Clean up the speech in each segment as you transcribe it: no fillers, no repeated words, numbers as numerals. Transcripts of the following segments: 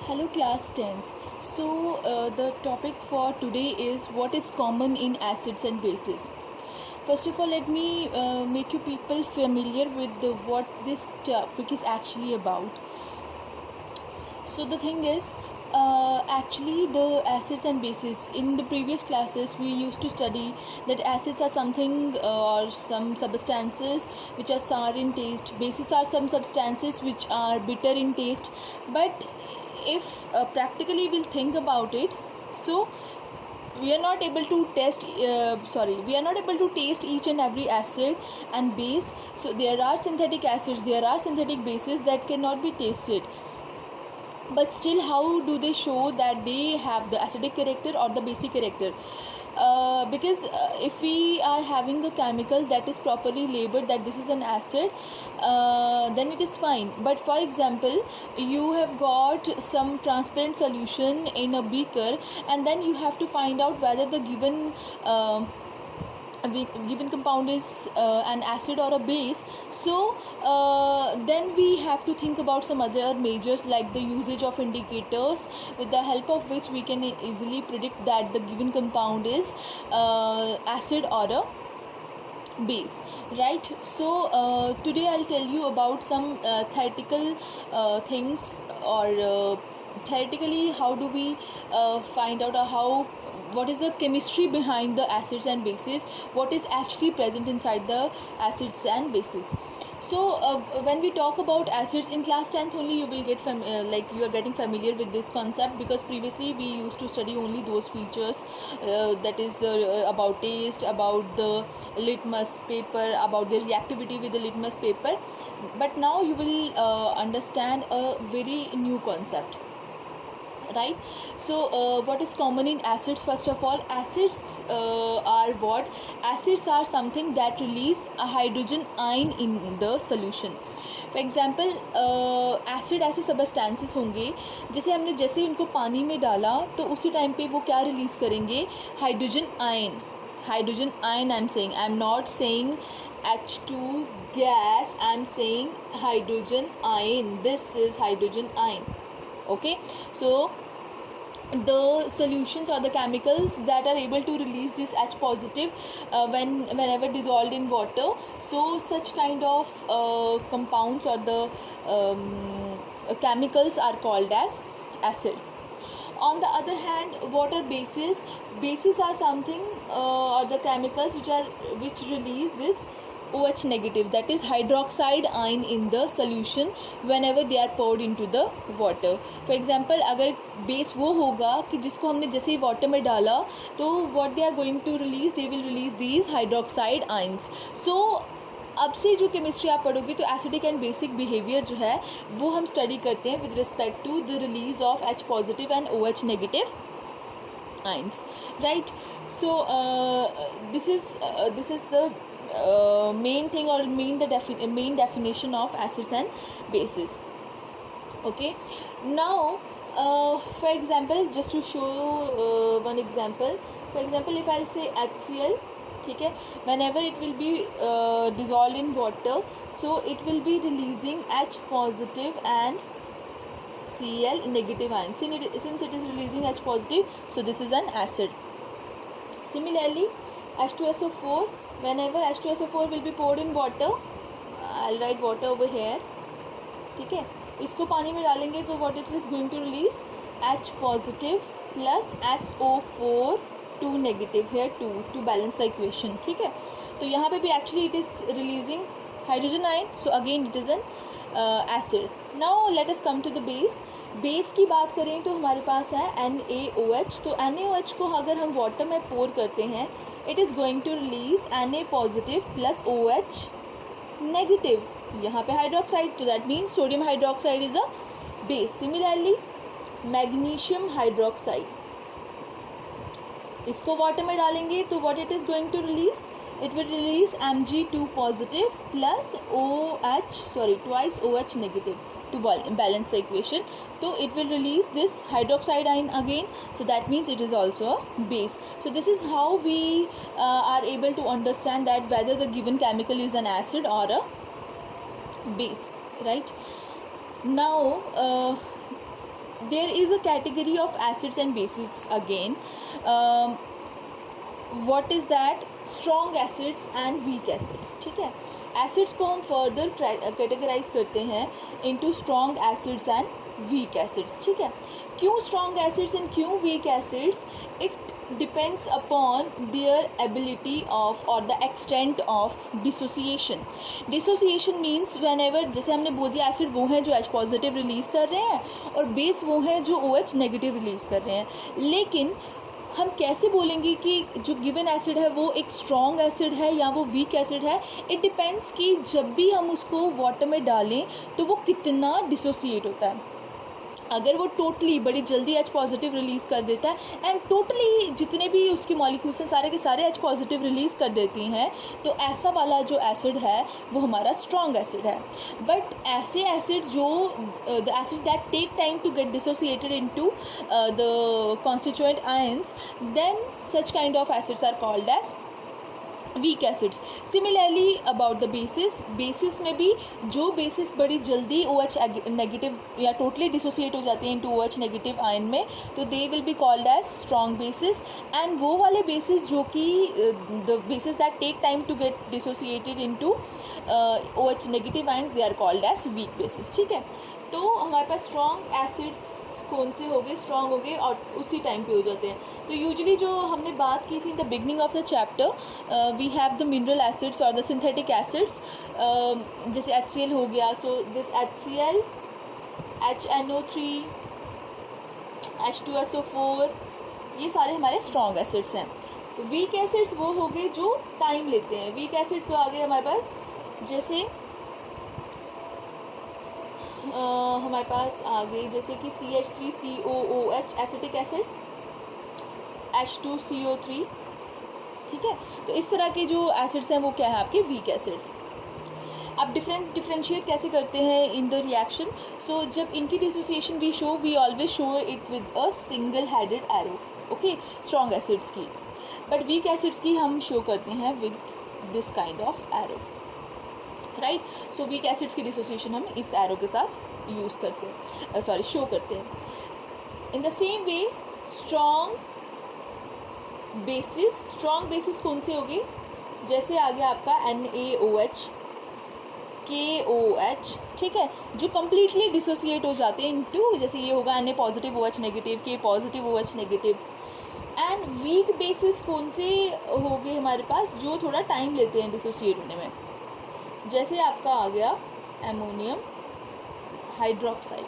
Hello class 10th. The topic for today is what is common in acids and bases. First of all, let me make you people familiar with what this topic is actually about. So the thing is, actually the acids and bases, in the previous classes we used to study that acids are something or some substances which are sour in taste, bases are some substances which are bitter in taste. But if practically we'll think about it, so we are not able to we are not able to taste each and every acid and base. So there are synthetic acids, there are synthetic bases that cannot be tasted, but still how do they show that they have the acidic character or the basic character? Because if we are having a chemical that is properly labeled that this is an acid, then it is fine. But for example, you have got some transparent solution in a beaker, and then you have to find out whether the given compound is an acid or a base. So then we have to think about some other measures like the usage of indicators, with the help of which we can easily predict that the given compound is acid or a base, right? So today I'll tell you about some theoretical things, or theoretically how do we find out how what is the chemistry behind the acids and bases, what is actually present inside the acids and bases. So when we talk about acids in class 10th only, you will get like you are getting familiar with this concept, because previously we used to study only those features, that is the about taste, about the litmus paper, about the reactivity with the litmus paper. But now you will understand a very new concept, right? So what is common in acids? First of all, acids are what? Acids are something that release a hydrogen ion in the solution. For example acid ऐसे substances होंगे जैसे हमने जैसे उनको पानी में डाला तो उसी टाइम पे वो क्या रिलीज़ करेंगे? Hydrogen ion. Hydrogen ion I am saying, I am not saying H2 gas, I am saying hydrogen ion. This is hydrogen ion. Okay, so the solutions or the chemicals that are able to release this H positive whenever dissolved in water, so such kind of compounds or the chemicals are called as acids. On the other hand, what are bases? Bases are something or the chemicals which release this OH negative, that is hydroxide ion in the solution whenever they are poured into the water. For example, अगर base वो होगा कि जिसको हमने जैसे ही water में डाला तो what they are going to release, they will release these hydroxide ions. So अब से जो केमिस्ट्री आप पढ़ोगे तो एसिडिक एंड बेसिक बिहेवियर जो है वो हम स्टडी करते हैं with respect to the release of H positive and OH negative ions, right? So this is the main thing, or main definition of acids and bases. Okay, now for example, just to show one example, for example, if I'll say HCl, ठीक है, whenever it will be dissolved in water, so it will be releasing H positive and Cl negative ion. Since it is releasing H positive, so this is an acid. Similarly, H2SO4, whenever H2SO4 will be poured in water, I'll write water over here, ठीक है, इसको पानी में डालेंगे तो what it is going to release? H positive plus SO4 2 negative, here 2 to balance the equation, ठीक है. तो यहाँ पे भी actually it is releasing hydrogen ion, so again it is an acid. Now let us come to the base. Base की बात करें तो हमारे पास है NaOH. तो NaOH को अगर हम वाटर में पोर करते हैं, it is going to release Na positive plus OH negative, यहाँ पे हाइड्रोक्साइड, तो that means sodium hydroxide is a base. Similarly magnesium hydroxide, इसको वाटर में डालेंगे तो what it is going to release? It will release Mg2 positive plus twice OH negative to balance the equation. So it will release this hydroxide ion again. So that means it is also a base. So this is how we are able to understand that whether the given chemical is an acid or a base, right? Now there is a category of acids and bases again. What is that? Strong acids and weak acids. ठीक है, acids को हम further categorise करते हैं into strong acids and weak acids. ठीक है, क्यों strong acids and क्यों weak acids? It depends upon their ability of or the extent of dissociation. Dissociation means whenever, जैसे हमने बोल दिया एसिड वो हैं जो H पॉजिटिव रिलीज़ कर रहे हैं और बेस वो हैं जो OH नेगेटिव रिलीज़ कर रहे हैं. लेकिन हम कैसे बोलेंगे कि जो गिवन एसिड है वो एक स्ट्रॉन्ग एसिड है या वो वीक एसिड है? इट डिपेंड्स कि जब भी हम उसको वाटर में डालें तो वो कितना डिसोसिएट होता है. अगर वो टोटली बड़ी जल्दी H पॉजिटिव रिलीज़ कर देता है एंड टोटली जितने भी उसके मॉलिक्यूल्स हैं सारे के सारे H पॉजिटिव रिलीज़ कर देती हैं, तो ऐसा वाला जो एसिड है वो हमारा स्ट्रॉन्ग एसिड है. बट ऐसे एसिड जो the acids that take time to get dissociated into the constituent ions, then such kind of acids are called as weak acids. Similarly about the bases में भी जो bases बड़ी जल्दी OH negative या totally dissociate हो जाती हैं into OH negative ion में, तो they will be called as strong bases. And वो वाले बेसिस जो कि the bases that take time to get dissociated into OH negative ions, they are called as weak bases. ठीक है, तो हमारे पास स्ट्रॉन्ग एसिड्स कौन से हो गए? स्ट्रॉन्ग हो गए और उसी टाइम पे हो जाते हैं. तो यूजुअली जो हमने बात की थी in the beginning of the chapter, we have the mineral acids और द सिंथेटिक एसिड्स. जैसे HCl हो गया, so this HCl, HNO3, H2SO4, ये सारे हमारे स्ट्रॉन्ग एसिड्स हैं. वीक एसिड्स वो हो गए जो टाइम लेते हैं. वीक एसिड्स तो आ गए हमारे पास, जैसे हमारे पास आ गई जैसे कि CH3COOH एसिटिक एसिड, H2CO3. ठीक है, तो इस तरह के जो एसिड्स हैं वो क्या है आपके वीक एसिड्स. अब डिफरेंशिएट कैसे करते हैं इन द रिएक्शन? सो जब इनकी dissociation we always show it with a single headed arrow. Okay, strong acids की. बट वीक एसिड्स की हम शो करते हैं with this kind of arrow. Right, so weak acids की डिसोसिएशन हम इस एरो के साथ यूज़ करते हैं, शो करते हैं. In the same way strong bases कौन से हो गए? जैसे आ गया आपका NaOH, KOH. ठीक है, जो कम्प्लीटली डिसोसिएट हो जाते हैं इनटू, जैसे ये होगा Na positive OH negative, K positive OH negative. And weak bases कौन से हो गए हमारे पास? जो थोड़ा टाइम लेते हैं डिसोसिएट होने में. जैसे आपका आ गया अमोनियम हाइड्रोक्साइड.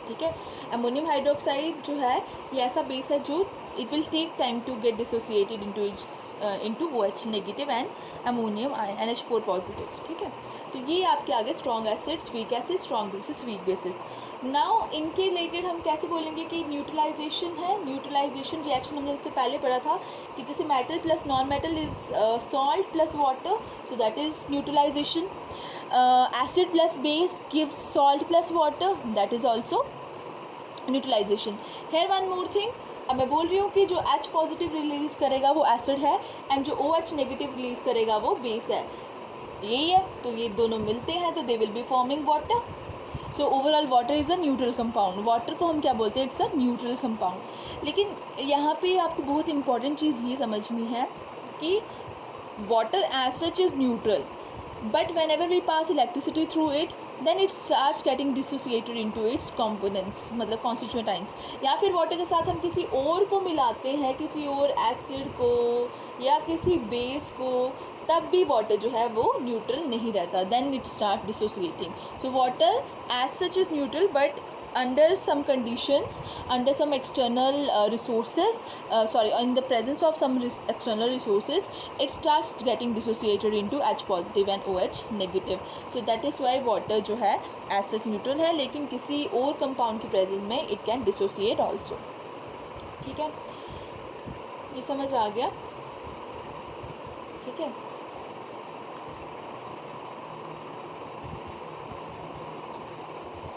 ठीक है, अमोनियम हाइड्रोक्साइड जो है ये ऐसा बेस है जो it will take time to get dissociated into OH negative and ammonium ion NH4 positive. ठीक है, तो ये आपके आगे strong acids, weak acid, strong bases, weak bases. Now इनके रिलेटेड हम कैसे बोलेंगे कि न्यूट्रलाइजेशन है. न्यूट्रलाइजेशन रिएक्शन हमने इससे पहले पढ़ा था कि जैसे metal plus non metal is salt plus water, so that is neutralization. Acid plus base gives salt plus water, that is also neutralization. Here one more thing, अब मैं बोल रही हूँ कि जो H पॉजिटिव रिलीज़ करेगा वो एसिड है एंड जो OH नेगेटिव रिलीज़ करेगा वो बेस है. यही है, तो ये दोनों मिलते हैं तो they will be forming water. So overall water is a neutral compound. Water को हम क्या बोलते हैं? It's a neutral compound. लेकिन यहाँ पे आपको बहुत इंपॉर्टेंट चीज़ ये समझनी है कि water as such is neutral, but whenever we pass electricity through it, then it starts getting dissociated into its components, मतलब constituent ions. या फिर वाटर के साथ हम किसी और को मिलाते हैं, किसी और एसिड को या किसी बेस को, तब भी वाटर जो है वो न्यूट्रल नहीं रहता. then it start dissociating. so water as such is neutral, but under some conditions, under some external resources, in the presence of some external resources, it starts getting dissociated into H positive and OH negative. so that is why water जो है as such neutral है, लेकिन किसी और compound की presence में it can dissociate also. ठीक है, ये समझ आ गया? ठीक है.